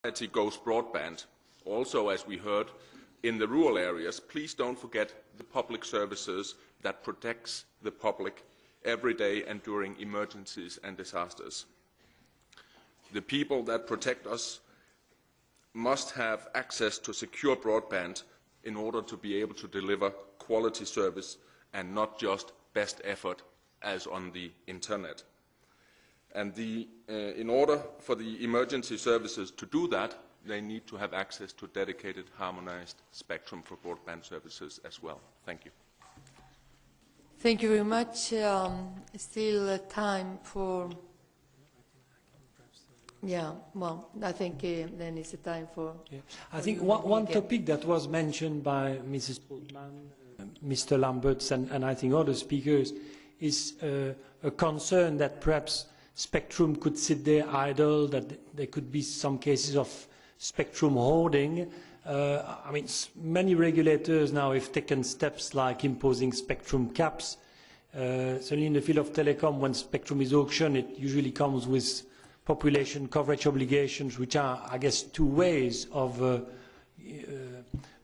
society goes broadband, also as we heard, in the rural areas, please don't forget the public services that protects the public every day and during emergencies and disasters. The people that protect us must have access to secure broadband in order to be able to deliver quality service and not just best effort as on the internet. And in order for the emergency services to do that, they need to have access to dedicated harmonized spectrum for broadband services as well. Thank you. Thank you very much. Still time for... Yeah, well, I think then it's a time for... Yeah. I think one topic that was mentioned by Mrs. Portman, Mr. Lamberts, and I think other speakers, is a concern that perhaps spectrum could sit there idle, that there could be some cases of spectrum hoarding. I mean, many regulators now have taken steps like imposing spectrum caps. Certainly in the field of telecom, when spectrum is auctioned, it usually comes with population coverage obligations, which are, I guess, two ways of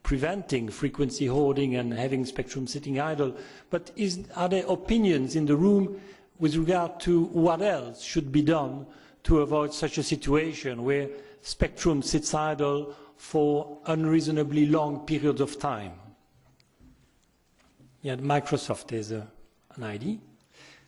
preventing frequency hoarding and having spectrum sitting idle. But are there opinions in the room with regard to what else should be done to avoid such a situation where spectrum sits idle for unreasonably long periods of time? Yeah, Microsoft is an ID.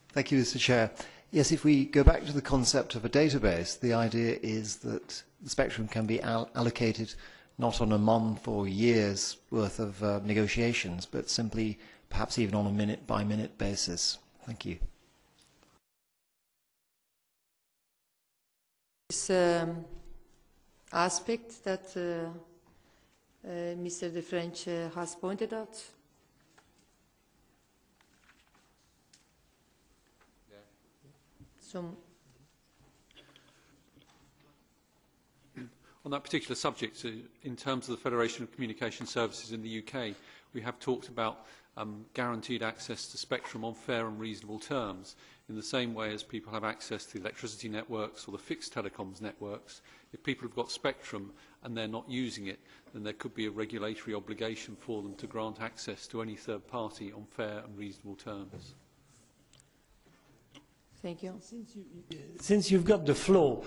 Thank you, Mr. Chair. Yes, if we go back to the concept of a database, the idea is that the spectrum can be allocated not on a month or years worth of negotiations, but simply perhaps even on a minute-by-minute basis. Thank you. This aspect that Mr. De French has pointed out. On that particular subject, in terms of the Federation of Communication Services in the UK, we have talked about guaranteed access to spectrum on fair and reasonable terms, in the same way as people have access to the electricity networks or the fixed telecoms networks. If people have got spectrum and they're not using it, then there could be a regulatory obligation for them to grant access to any third party on fair and reasonable terms. Thank you. Since you've got the floor,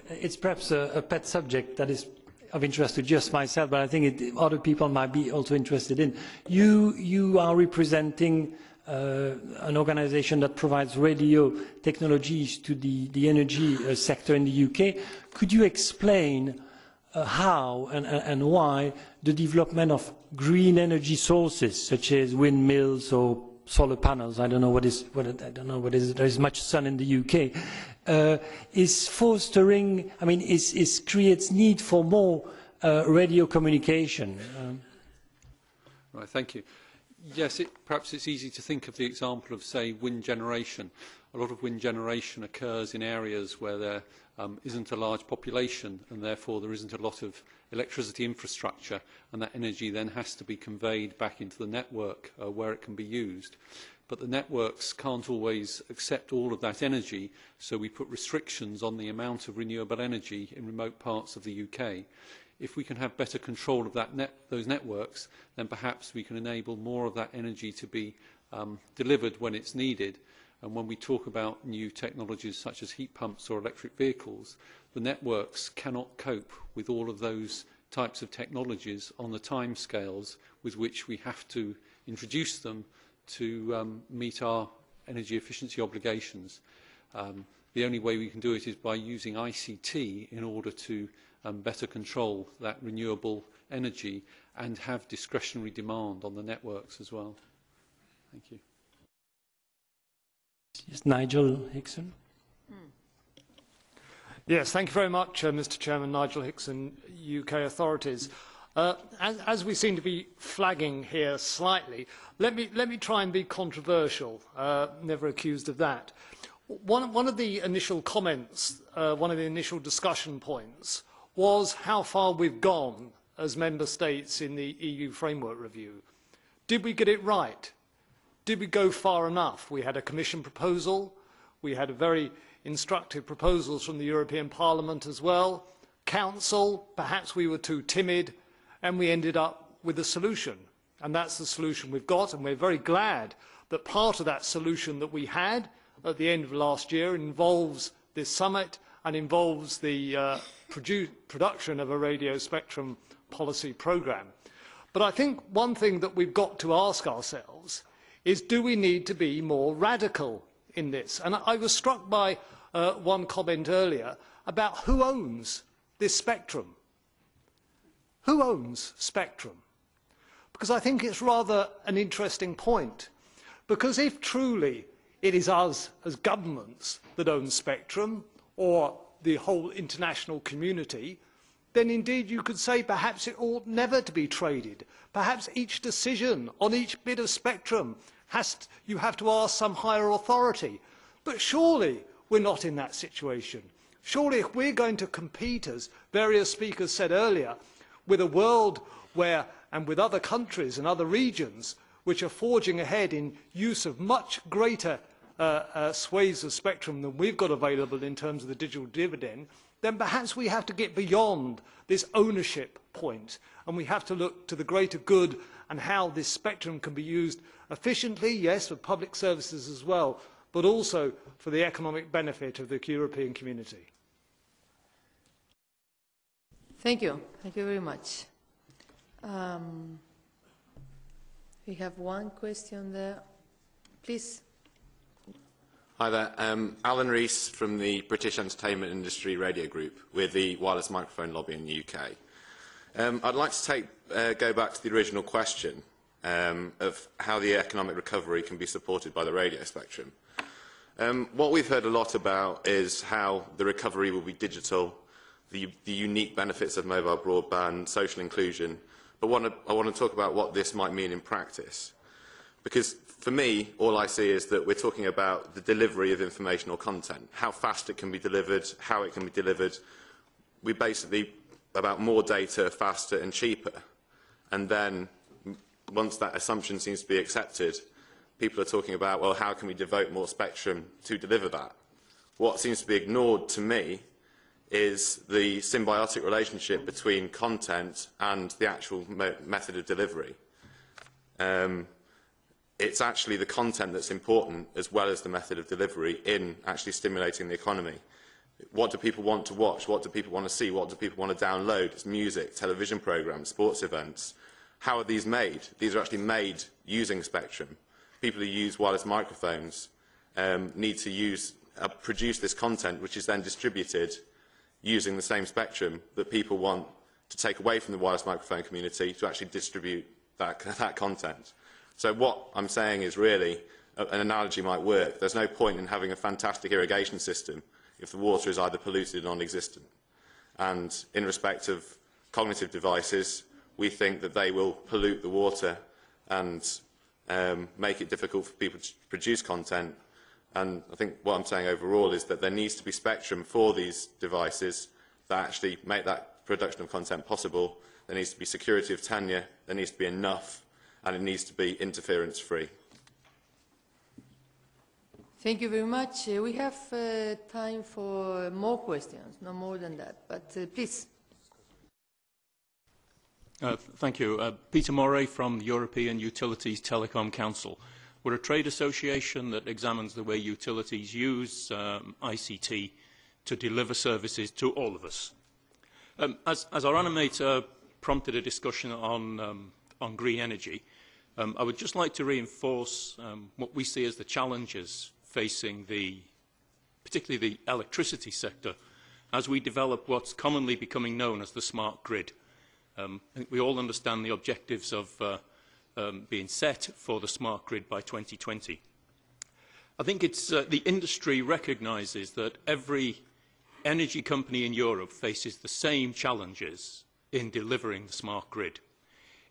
it's perhaps a pet subject that is of interest to just myself, but I think other people might be also interested in. You are representing an organisation that provides radio technologies to the energy sector in the UK. Could you explain how and why the development of green energy sources, such as windmills or solar panels, I don't know there is much sun in the UK, is fostering, I mean, creates need for more radio communication. Right, thank you. Yes, perhaps it's easy to think of the example of, say, wind generation. A lot of wind generation occurs in areas where there isn't a large population, and therefore there isn't a lot of electricity infrastructure, and that energy then has to be conveyed back into the network where it can be used. But the networks can't always accept all of that energy, so we put restrictions on the amount of renewable energy in remote parts of the UK. If we can have better control of those networks, then perhaps we can enable more of that energy to be delivered when it's needed. And when we talk about new technologies such as heat pumps or electric vehicles, the networks cannot cope with all of those types of technologies on the timescales with which we have to introduce them to meet our energy efficiency obligations. The only way we can do it is by using ICT in order to better control that renewable energy and have discretionary demand on the networks as well. Thank you. Yes, Nigel Hickson. Yes, thank you very much, Mr. Chairman. Nigel Hickson, UK authorities. As we seem to be flagging here slightly, let me try and be controversial. Never accused of that. One of the initial comments, one of the initial discussion points, was how far we've gone as member states in the EU framework review. Did we get it right? Did we go far enough? We had a Commission proposal. We had a very instructive proposals from the European Parliament as well. Council, perhaps we were too timid, and we ended up with a solution. And that's the solution we've got, and we're very glad that part of that solution that we had at the end of last year involves this summit and involves the production of a radio spectrum policy programme. But I think one thing that we've got to ask ourselves is, do we need to be more radical in this? And I was struck by one comment earlier about who owns this spectrum. Who owns spectrum? Because I think it's rather an interesting point. Because if truly it is us as governments that own spectrum, or the whole international community, then indeed you could say perhaps it ought never to be traded. Perhaps each decision on each bit of spectrum you have to ask some higher authority. But surely we're not in that situation. Surely if we're going to compete, as various speakers said earlier, with a world where, and with other countries and other regions which are forging ahead in use of much greater swathes of spectrum than we've got available in terms of the digital dividend, then perhaps we have to get beyond this ownership point, and we have to look to the greater good and how this spectrum can be used efficiently, yes, for public services as well, but also for the economic benefit of the European community. Thank you. Thank you very much. We have one question there. Please. Hi there. Alan Rees from the British Entertainment Industry Radio Group. We're the wireless microphone lobby in the UK. I'd like to go back to the original question of how the economic recovery can be supported by the radio spectrum. What we've heard a lot about is how the recovery will be digital, the unique benefits of mobile broadband, social inclusion, but I want to talk about what this might mean in practice. Because for me, all I see is that we're talking about the delivery of information or content, how fast it can be delivered, how it can be delivered. We're basically about more data, faster and cheaper. And then, once that assumption seems to be accepted, people are talking about, well, how can we devote more spectrum to deliver that? What seems to be ignored to me is the symbiotic relationship between content and the actual method of delivery. It's actually the content that's important as well as the method of delivery in actually stimulating the economy. What do people want to watch? What do people want to see? What do people want to download? It's music, television programmes, sports events. How are these made? These are actually made using spectrum. People who use wireless microphones need to produce this content, which is then distributed using the same spectrum that people want to take away from the wireless microphone community to actually distribute that content. So what I'm saying is really, an analogy might work. There's no point in having a fantastic irrigation system if the water is either polluted or non-existent. And in respect of cognitive devices, we think that they will pollute the water and make it difficult for people to produce content. And I think what I'm saying overall is that there needs to be spectrum for these devices that actually make that production of content possible. There needs to be security of tenure, there needs to be enough, and it needs to be interference-free. Thank you very much. We have time for more questions, no more than that, but please. Thank you. Peter Moray from the European Utilities Telecom Council. We're a trade association that examines the way utilities use ICT to deliver services to all of us. As our animator prompted a discussion on green energy, I would just like to reinforce what we see as the challenges facing particularly the electricity sector as we develop what's commonly becoming known as the smart grid. I think we all understand the objectives of being set for the smart grid by 2020. I think the industry recognises that every energy company in Europe faces the same challenges in delivering the smart grid.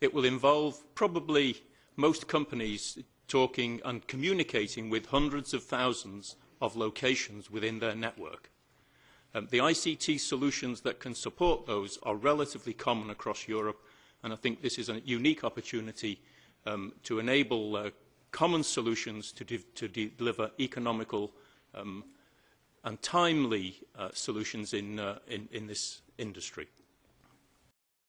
It will involve probably most companies talking and communicating with hundreds of thousands of locations within their network. The ICT solutions that can support those are relatively common across Europe, and I think this is a unique opportunity to enable common solutions to deliver economical and timely solutions in industry.